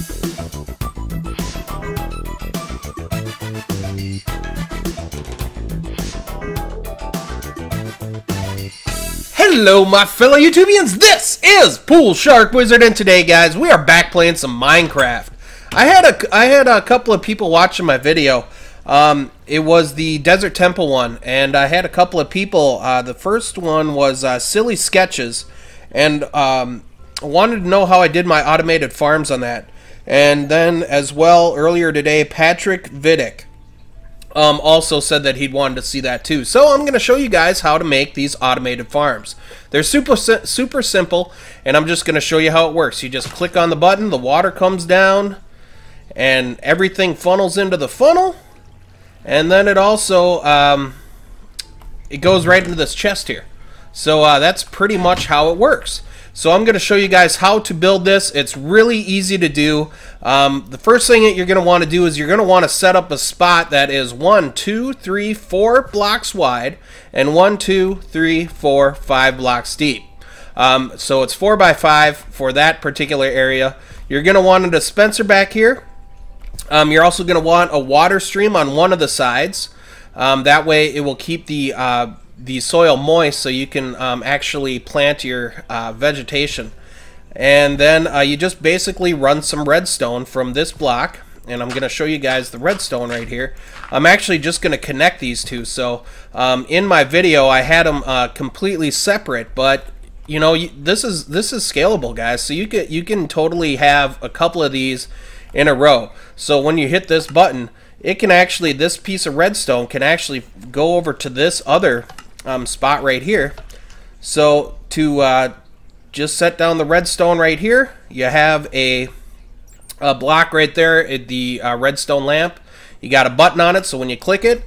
Hello my fellow YouTubians, this is PoolSharkWizard, and today guys we are back playing some Minecraft. I had a couple of people watching my video. It was the Desert Temple one, and I had a couple of people. The first one was Silly Sketches, and wanted to know how I did my automated farms on that. And then as well earlier today, Patrick Vidic also said that he'd wanted to see that too. So I'm going to show you guys how to make these automated farms. They're super simple, and I'm just going to show you how it works. You just click on the button, the water comes down, and everything funnels into the funnel, and then it also it goes right into this chest here. So that's pretty much how it works. So I'm going to show you guys how to build this. It's really easy to do. The first thing that you're going to want to do is you're going to want to set up a spot that is 1, 2, 3, 4 blocks wide and 1, 2, 3, 4, 5 blocks deep. So it's 4 by 5 for that particular area. You're going to want a dispenser back here. You're also going to want a water stream on one of the sides. That way it will keep the soil moist so you can actually plant your vegetation. And then you just basically run some redstone from this block, and I'm going to show you guys the redstone right here. I'm actually just going to connect these two. So in my video I had them completely separate, but you know, this is scalable, guys. So you can totally have a couple of these in a row. So when you hit this button, it can actually, this piece of redstone can actually go over to this other spot right here. So to just set down the redstone right here, you have a block right there, the redstone lamp. You got a button on it, so when you click it,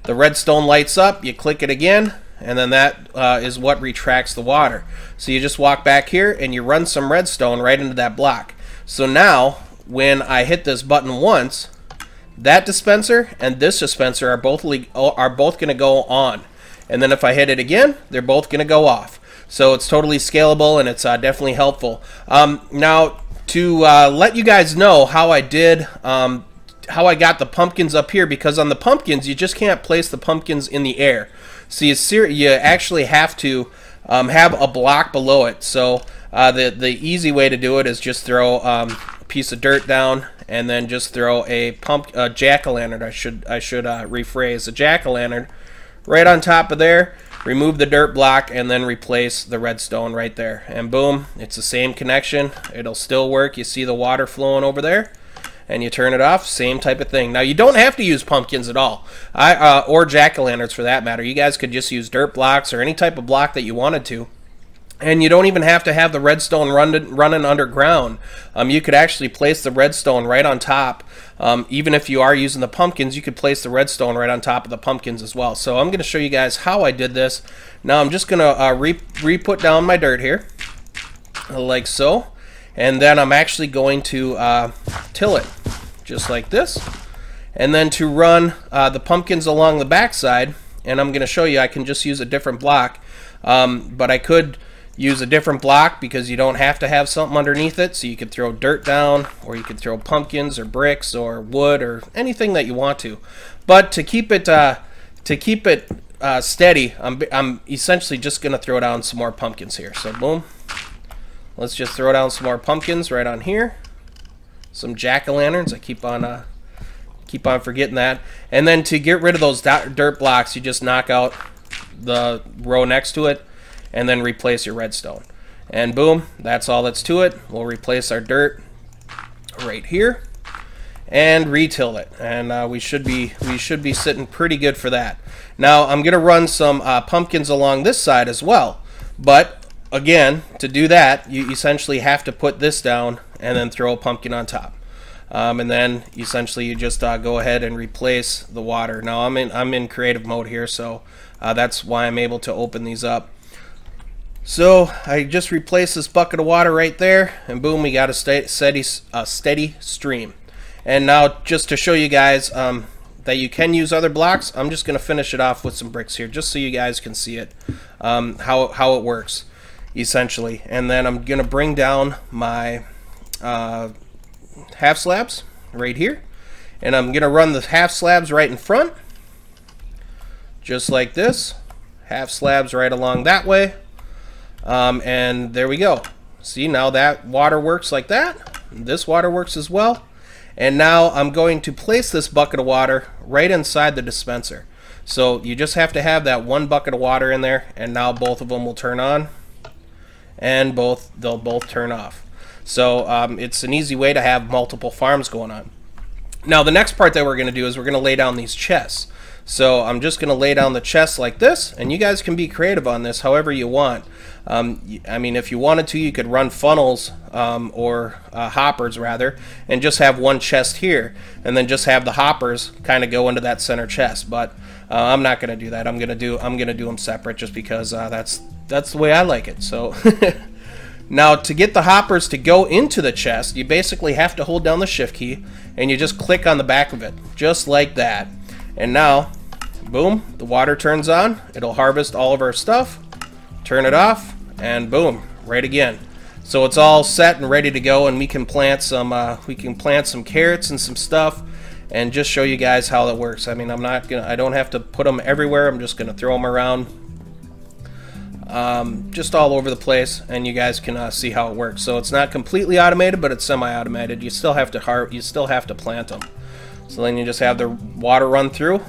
the redstone lights up. You click it again, and then that is what retracts the water. So you just walk back here and you run some redstone right into that block. So now when I hit this button once, that dispenser and this dispenser are both going to go on. And then if I hit it again, they're both going to go off. So it's totally scalable, and it's definitely helpful. Now, to let you guys know how I did, how I got the pumpkins up here, because on the pumpkins, you just can't place the pumpkins in the air. So you actually have to have a block below it. So the easy way to do it is just throw a piece of dirt down, and then just throw a jack-o'-lantern. I should rephrase, a jack-o'-lantern right on top of there. Remove the dirt block and then replace the redstone right there, and boom, it's the same connection. It'll still work. You see the water flowing over there, and you turn it off, same type of thing. Now you don't have to use pumpkins at all, or jack-o'-lanterns for that matter. You guys could just use dirt blocks or any type of block that you wanted to. And you don't even have to have the redstone running underground. You could actually place the redstone right on top. Even if you are using the pumpkins, you could place the redstone right on top of the pumpkins as well. So I'm going to show you guys how I did this. Now I'm just going to re-put down my dirt here, like so. And then I'm actually going to till it, just like this. And then to run the pumpkins along the backside, and I'm going to show you I can just use a different block. But I could use a different block because you don't have to have something underneath it. So you could throw dirt down, or you could throw pumpkins or bricks or wood or anything that you want to. But to keep it steady, I'm essentially just going to throw down some more pumpkins here. So boom, let's just throw down some more pumpkins right on here. Some jack-o'-lanterns. I keep on forgetting that. And then to get rid of those dirt blocks, you just knock out the row next to it, and then replace your redstone. And boom, that's all that's to it. We'll replace our dirt right here and re-till it, and we should be sitting pretty good for that. Now I'm gonna run some pumpkins along this side as well, but again, to do that you essentially have to put this down and then throw a pumpkin on top. And then essentially you just go ahead and replace the water. Now I'm in creative mode here, so that's why I'm able to open these up. So I just replaced this bucket of water right there, and boom, we got a steady stream. And now just to show you guys that you can use other blocks, I'm just going to finish it off with some bricks here, just so you guys can see it, how it works essentially. And then I'm going to bring down my half slabs right here, and I'm gonna run the half slabs right in front, just like this. Half slabs right along that way, and there we go. See, now that water works like that. This water works as well. And now I'm going to place this bucket of water right inside the dispenser. So you just have to have that one bucket of water in there, and now both of them will turn on, and they'll both turn off. So it's an easy way to have multiple farms going on. Now the next part that we're going to do is we're going to lay down these chests. So I'm just going to lay down the chests like this, and you guys can be creative on this however you want. I mean, if you wanted to, you could run funnels or hoppers rather, and just have one chest here, and then just have the hoppers kind of go into that center chest. But I'm not going to do that. I'm going to do them separate, just because that's the way I like it. So now to get the hoppers to go into the chest, you basically have to hold down the shift key, and you just click on the back of it, just like that. And now, boom, the water turns on. It'll harvest all of our stuff, turn it off, and boom, right again. So it's all set and ready to go, and we can plant some carrots and some stuff, and just show you guys how that works. I mean, I don't have to put them everywhere. I'm just gonna throw them around, just all over the place, and you guys can see how it works. So it's not completely automated, but it's semi-automated. You still have to plant them. So then you just have the water run through.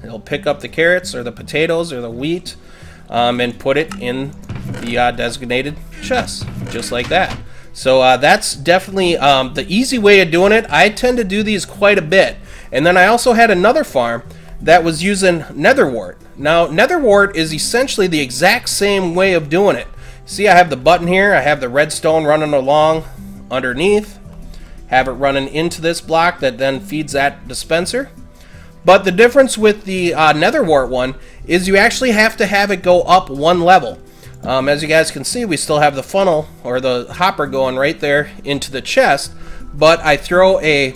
It'll pick up the carrots or the potatoes or the wheat, and put it in the designated chest, just like that. So that's definitely the easy way of doing it. I tend to do these quite a bit. And then I also had another farm that was using Netherwart. Now Netherwart is essentially the exact same way of doing it. See, I have the button here. I have the redstone running along underneath. Have it running into this block that then feeds that dispenser. But the difference with the Netherwart one is you actually have to have it go up one level. As you guys can see, we still have the funnel or the hopper going right there into the chest, but I throw a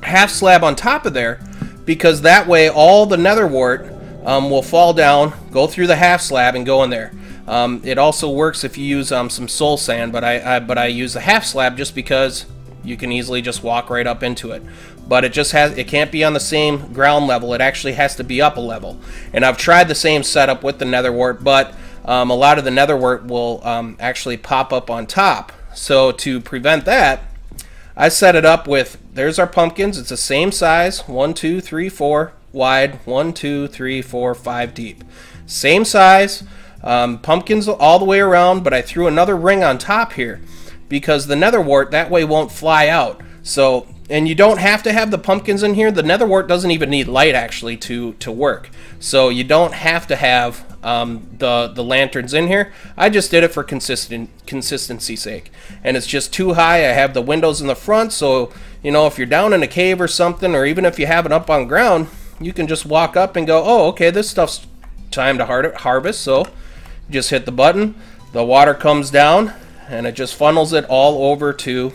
half slab on top of there, because that way all the Netherwart will fall down, go through the half slab, and go in there. It also works if you use some soul sand, but I use the half slab just because you can easily just walk right up into it. But it can't be on the same ground level. It actually has to be up a level. And I've tried the same setup with the Netherwart, but a lot of the Netherwart will actually pop up on top. So to prevent that, I set it up with, there's our pumpkins. It's the same size, 1, 2, 3, 4 wide, 1, 2, 3, 4, 5 deep. Same size, pumpkins all the way around, but I threw another ring on top here, because the Netherwart that way won't fly out. So, and you don't have to have the pumpkins in here. The Netherwart doesn't even need light actually to work. So you don't have to have the lanterns in here. I just did it for consistency's sake. And it's just too high. I have the windows in the front, so you know, if you're down in a cave or something, or even if you have it up on ground, you can just walk up and go, oh, okay, this stuff's time to harvest. So you just hit the button, the water comes down, and it just funnels it all over to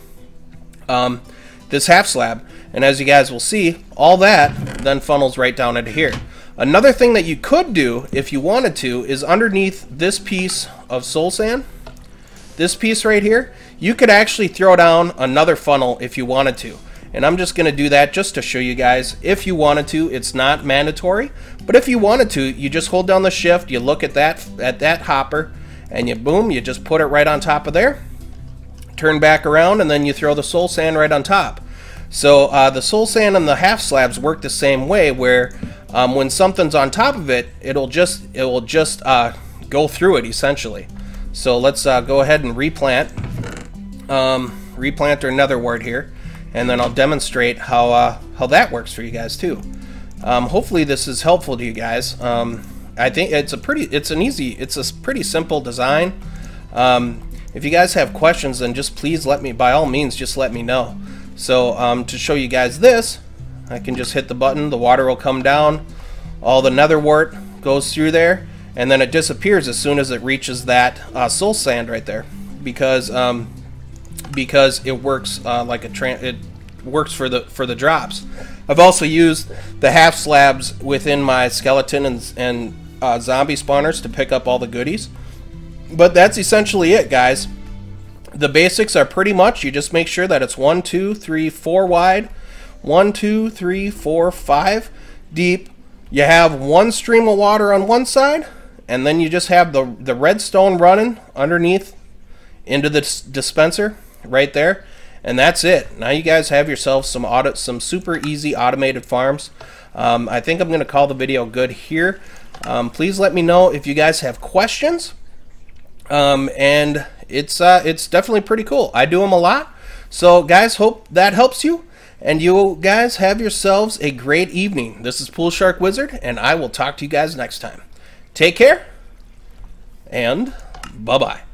this half slab. And as you guys will see, all that then funnels right down into here. Another thing that you could do if you wanted to is underneath this piece of soul sand, this piece right here, you could actually throw down another funnel if you wanted to. And I'm just going to do that just to show you guys. If you wanted to, it's not mandatory, but if you wanted to, you just hold down the shift, you look at that hopper, and you boom, you just put it right on top of there, turn back around, and then you throw the soul sand right on top. So the soul sand and the half slabs work the same way, where when something's on top of it, it will just go through it essentially. So let's go ahead and replant our Netherwart here, and then I'll demonstrate how that works for you guys too. Hopefully this is helpful to you guys. I think it's a pretty simple design. If you guys have questions, then just please by all means, just let me know. So to show you guys this, I can just hit the button, the water will come down, all the Netherwart goes through there, and then it disappears as soon as it reaches that soul sand right there, because it works it works for the drops. I've also used the half slabs within my skeleton and zombie spawners to pick up all the goodies. But that's essentially it, guys. The basics are pretty much, you just make sure that it's 1, 2, 3, 4 wide, 1, 2, 3, 4, 5 deep. You have one stream of water on one side, and then you just have the redstone running underneath into the dispenser right there, and that's it. Now you guys have yourselves some super easy automated farms. I think I'm going to call the video good here. Please let me know if you guys have questions. And it's definitely pretty cool. I do them a lot. So guys, hope that helps you. And you guys have yourselves a great evening. This is PoolSharkWizard, and I will talk to you guys next time. Take care, and bye-bye.